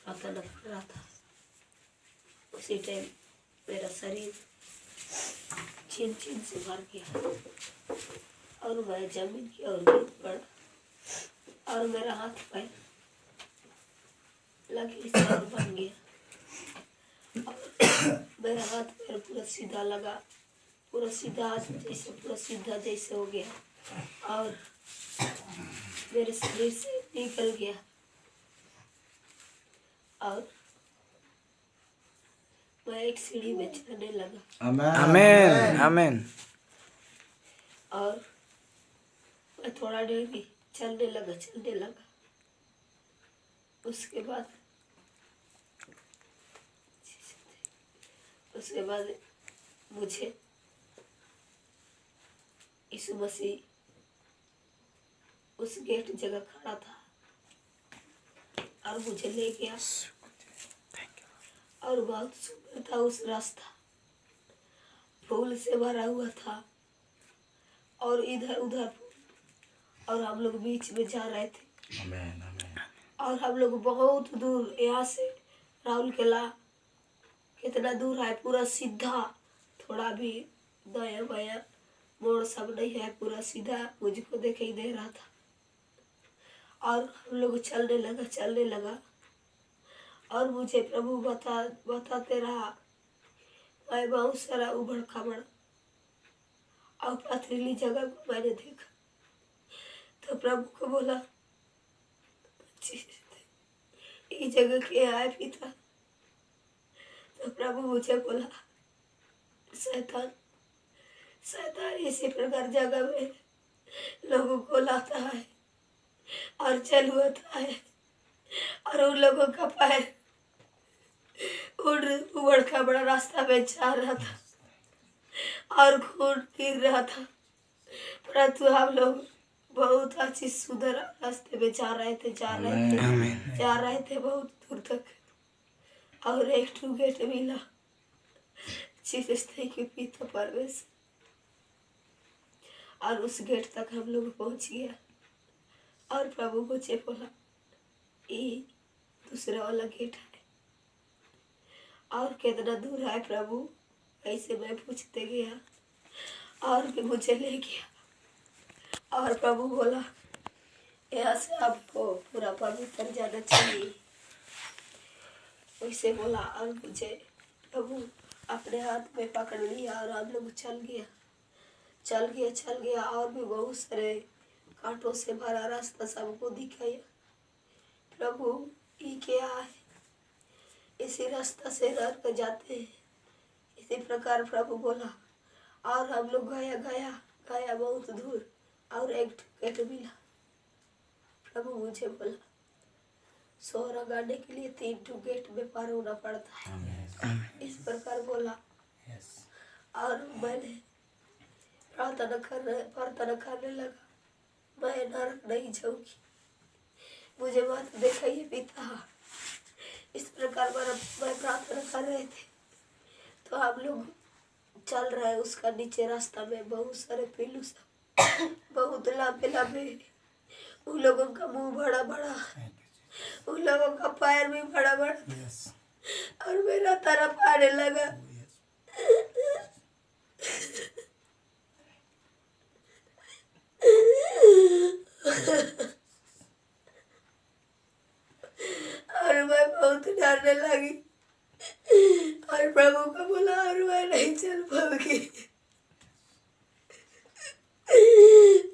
प्रार्थना कर रहा था। उसी टाइम मेरा शरीर छीन छीन से भर गया और मैं जमीन की ओर गिर पड़ा और मेरा हाथ पैर लगे और बन गया और मेरा हाथ पैर पूरा सीधा लगा, पूरा सीधा जैसे हो गया और मेरे शरीर से निकल गया और मैं एक सीढ़ी में चढ़ने लगा। आमेन आमेन। और मैं थोड़ा देर भी चलने लगा। उसके बाद मुझे यीशु मसीह उस गेट जगह खड़ा था और मुझे ले गया और बहुत सुंदर था उस रास्ता, फूल से भरा हुआ था और इधर उधर फूल और हम लोग बीच में जा रहे थे। आमेन आमेन। और हम लोग बहुत दूर, यहाँ से राहुल किला कितना दूर है, पूरा सीधा, थोड़ा भी दाया बाया मोड़ सब नहीं है, पूरा सीधा मुझको दिखाई दे रहा था। और हम लोग चलने लगा और मुझे प्रभु बताते रहा। मैं बहुत सारा उबड़ खाबड़ और पथरीली जगह को मैंने देखा तो प्रभु को बोला, ये जगह क्या है पिता? तो प्रभु मुझे बोला, शैतान इसी प्रकार जगह में लोगों को लाता है और चलवाता है और उन लोगों का पैर उबड़ खाबड़ रास्ता में जा रहा था और खून गिर रहा था, परंतु हम लोग बहुत अच्छी सुंदर रास्ते में जा रहे थे बहुत दूर तक। और एक टू गेट मिला, जीसस थैंक यू पिता परमेश्वर। और उस गेट तक हम लोग पहुंच गया और प्रभु मुझे बोला, ये दूसरा वाला गेट है और कितना दूर है प्रभु? ऐसे मैं पूछते गया और भी मुझे ले गया और प्रभु बोला, यहाँ से आपको पूरा पवित्र जाना चाहिए, वैसे बोला। और मुझे प्रभु अपने हाथ में पकड़ लिया और हम लोग चल गया और भी बहुत सारे कांटों से भरा रास्ता सबको दिखाया। प्रभु ये क्या है? इसी रास्ता से रह कर जाते हैं, इसी प्रकार प्रभु बोला। और हम लोग गया बहुत दूर और एक गेट मिला। प्रभु मुझे बोला, सोहरा गाने के लिए 3 गेट में पार होना पड़ता है, इस प्रकार बोला। और मैंने प्रार्थना करने लगा, मैं नरक नहीं जाऊंगी, मुझे मत दिखाइए पिता। इस प्रकार मैं प्रार्थना कर रहे थे तो हम लोग चल रहे, उसका नीचे रास्ता में बहुत सारे पीलू सब बहुत लंबे, उन लोगों का मुंह बड़ा, उन लोगों का पैर भी बड़ा और मेरा तरफ आने लगा। और मैं बहुत डरने लगी और प्रभु को बोला, और मैं नहीं चल पाऊंगी।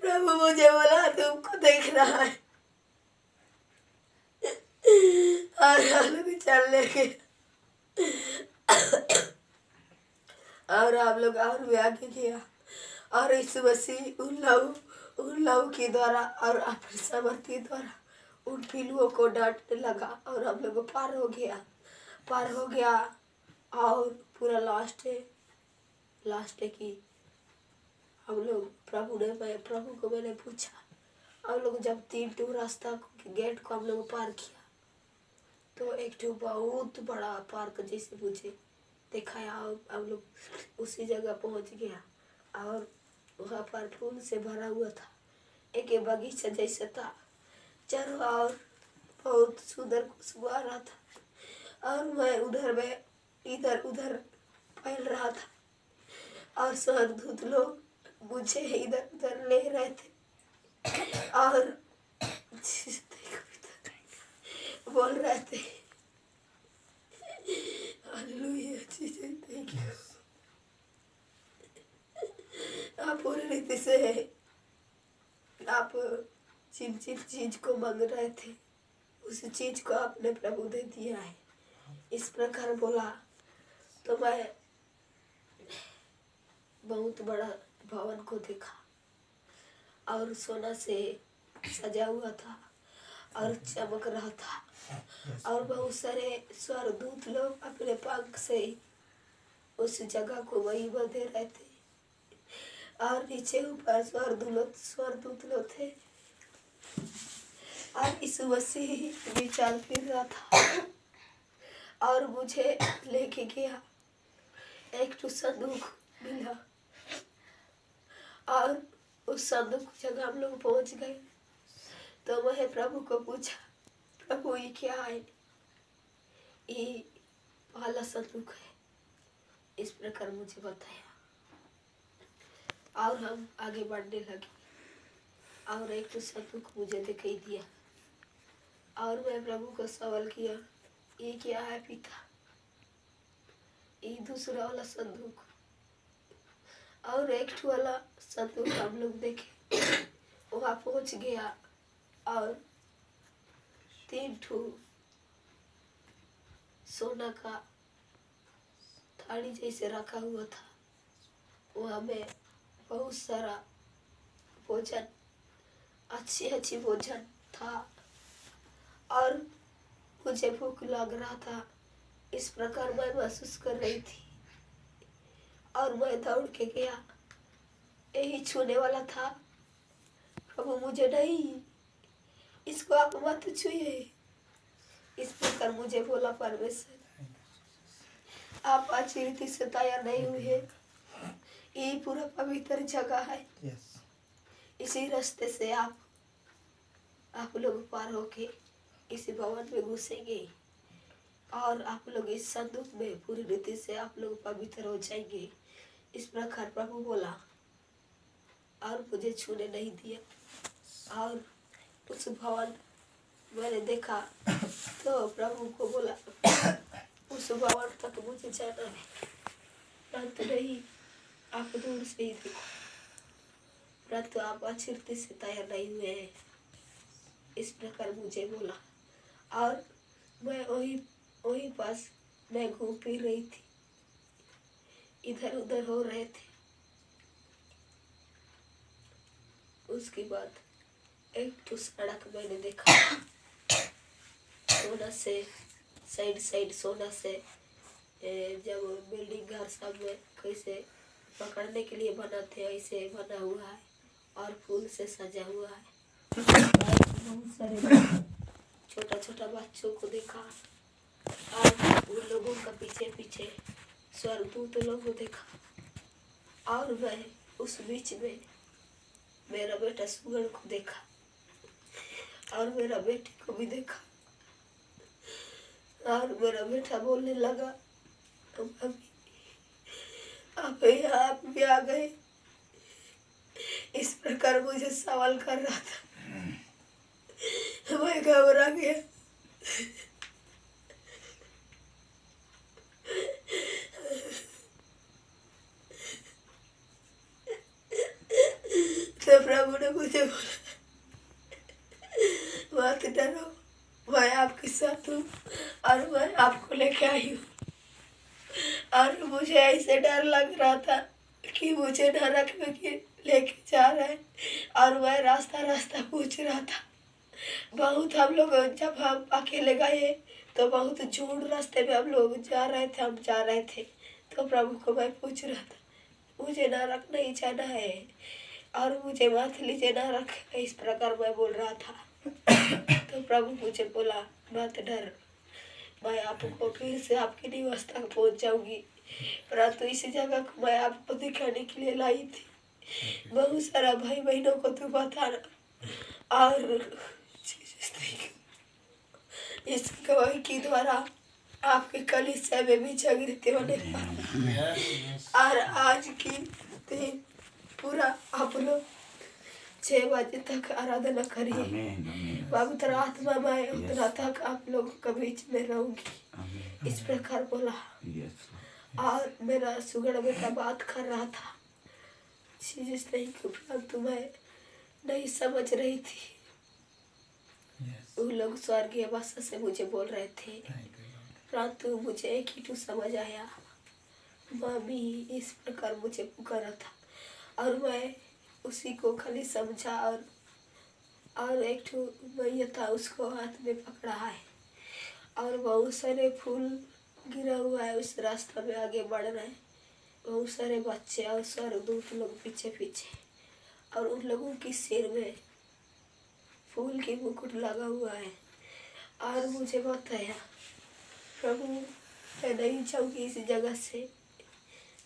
प्रभु मुझे बोला, तुमको देख रहा है। और हम लोग चलने के और आप लोग और भी आगे गया और यीशु मसीह उन लहू के द्वारा और अपने सामर्थ्य द्वारा उन पीलुओं को डांटने लगा और हम लोग पार हो गया और पूरा लास्ट की हम लोग प्रभु को मैंने पूछा। हम लोग जब 3 रास्ता गेट को हम लोग पार किया तो एक बहुत बड़ा पार्क जैसे मुझे दिखाया। हम लोग उसी जगह पहुंच गया और वहाँ पर फूल से भरा हुआ था, एक बगीचा जैसा था, चारों ओर बहुत सुंदर खुशबू आ रहा था। और मैं इधर उधर फैल रहा था और स्वर्गदूत लोग मुझे इधर उधर ले रहे थे और बोल रहे थे हालेलुया जीसस थैंक यू। आप पूरी रीति से आप जिन जिन चीज को मांग रहे थे उस चीज को आपने प्रभु दे दिया है। इस प्रकार बोला तो मैं बहुत बड़ा भवन को देखा और सोना से सजा हुआ था और चमक रहा था और बहुत सारे स्वर्गदूत लोग अपने पंख से उस जगह को वही बंधे रहे थे और नीचे ऊपर स्वर्गदूत लोग थे और यीशु मसीह भी चल फिर रहा था और मुझे लेके गया। एक तो संदूक मिला और उस संदूक जगह हम लोग पहुंच गए तो मैं प्रभु को पूछा, प्रभु ये क्या है? ये पहला संदूक है, इस प्रकार मुझे बताया और हम आगे बढ़ने लगे और एक तो संदूक मुझे दिखाई दिया और मैं प्रभु को सवाल किया, ये क्या है पिता? ये दूसरा वाला संदूक और एक वाला संदूक हम लोग देखे वहाँ पहुँच गया और 3 सोना का थाली जैसे रखा हुआ था। वहाँ में बहुत सारा भोजन अच्छी भोजन था और मुझे भूख लग रहा था। इस प्रकार मैं महसूस कर रही थी और मैं दौड़ के गया, यही छूने वाला था। प्रभु मुझे नहीं, इसको आप मत छुइए। इस प्रकार मुझे बोला परमेश्वर, आप अच्छी रीति से तैयार नहीं हुए, ये पूरा पवित्र जगह है। इसी रास्ते से आप लोग पार होके इसी भवन में घुसेंगे और आप लोग इस संदूक में पूरी रीति से आप लोग पवित्र हो जाएंगे। इस प्रकार प्रभु बोला और मुझे छूने नहीं दिया और उस भवन मैंने देखा तो प्रभु को बोला उस भवन तक मुझे जाना है, परंतु नहीं, आप दूर से ही देखो, परंतु आप अच्छी रीति से तैयार नहीं हुए हैं। इस प्रकार मुझे बोला और मैं वही पास मैं घूम फिर रही थी, इधर उधर हो रहे थे। उसके बाद एक तो सड़क मैंने देखा, सोना से साइड सोना से, जब बिल्डिंग घर सब में कैसे पकड़ने के लिए बनाते हैं ऐसे बना हुआ है और फूल से सजा हुआ है। बहुत सारे छोटा बच्चों को देखा और उन लोगों का पीछे स्वर्गदूत लोगों को देखा और मैं उस बीच में मेरा बेटा सुगड़ को देखा और मेरा बेटी को भी देखा और मेरा बेटा बोलने लगा, मम्मी आप भी आ गए। इस प्रकार मुझे सवाल कर रहा था, मैं घबरा गया। तो प्रभु ने मुझे बोला, मत डरो, मैं आपके साथ हूँ और मैं आपको लेके आई हूँ। और मुझे ऐसे डर लग रहा था कि मुझे नरक में लेके जा रहा है और मैं रास्ता पूछ रहा था। बहुत हम लोग जब हम अकेले गए तो बहुत झूठ रास्ते में हम लोग जा रहे थे तो प्रभु को मैं पूछ रहा था, मुझे नरक नहीं जाना है और मुझे मत लीजिए नरक, इस प्रकार मैं बोल रहा था। तो प्रभु मुझे बोला, मत डर, मैं आपको फिर से आपके निवास तक पहुंच जाऊंगी, परंतु इसी जगह को मैं आपको दिखाने के लिए लाई थी। बहुत सारा भाई बहनों को तू बताना और इस गवाही के द्वारा आपके कलीसिया में भी जागृति होने पाए और आज की दिन पूरा आप लोग 6 बजे तक आराधना करिए। पवित्र आत्मा में उतना तक आप लोगों के बीच में रहूंगी, इस प्रकार बोला। और मेरा सुगड़ बेटा बात कर रहा था, चीज नहीं परंतु मैं नहीं समझ रही थी। वो लोग स्वर्गीय भाषा से मुझे बोल रहे थे, परंतु मुझे एक ही समझ आया, मामी इस प्रकार मुझे पुकारा था और मैं उसी को खाली समझा। और एक ठो मैया था, उसको हाथ में पकड़ा है और बहुत सारे फूल गिरा हुआ है। उस रास्ता में आगे बढ़ रहे हैं बहुत सारे बच्चे और स्वर्गदूत लोग पीछे पीछे, और उन लोगों की सिर में फूल की मुकुट लगा हुआ है। और मुझे बताया, प्रभु मैं नहीं जाऊँगी इस जगह से।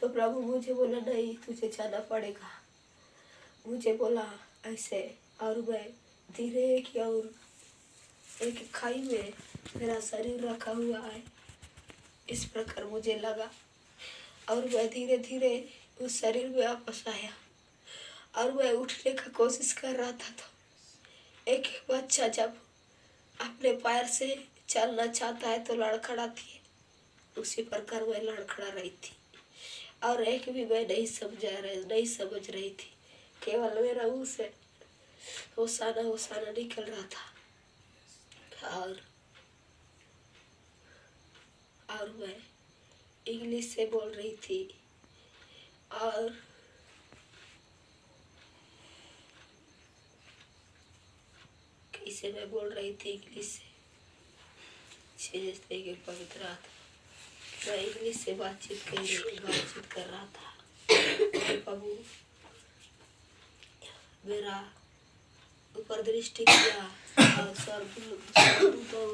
तो प्रभु मुझे बोला नहीं, तुझे जाना पड़ेगा। मुझे बोला ऐसे, और मैं धीरे की और एक खाई में मेरा शरीर रखा हुआ है, इस प्रकार मुझे लगा। और मैं धीरे धीरे उस शरीर में वापस आया और मैं उठने का कोशिश कर रहा था। तो एक बच्चा जब अपने पैर से चलना चाहता है तो लड़खड़ाती है, उसी प्रकार मैं लड़खड़ा रही थी। और एक भी मैं नहीं समझ रही थी, केवल मेरा मुँह से होसाना होसाना निकल रहा था। और मैं इंग्लिश से बोल रही थी और कैसे मैं बोल रही थी इंग्लिश से, जैसे कि पवित्र आत्मा, मैं इंग्लिश से बातचीत कर रहा था। प्रभु मेरा ऊपर दृष्टि किया और स्वर्गदूतों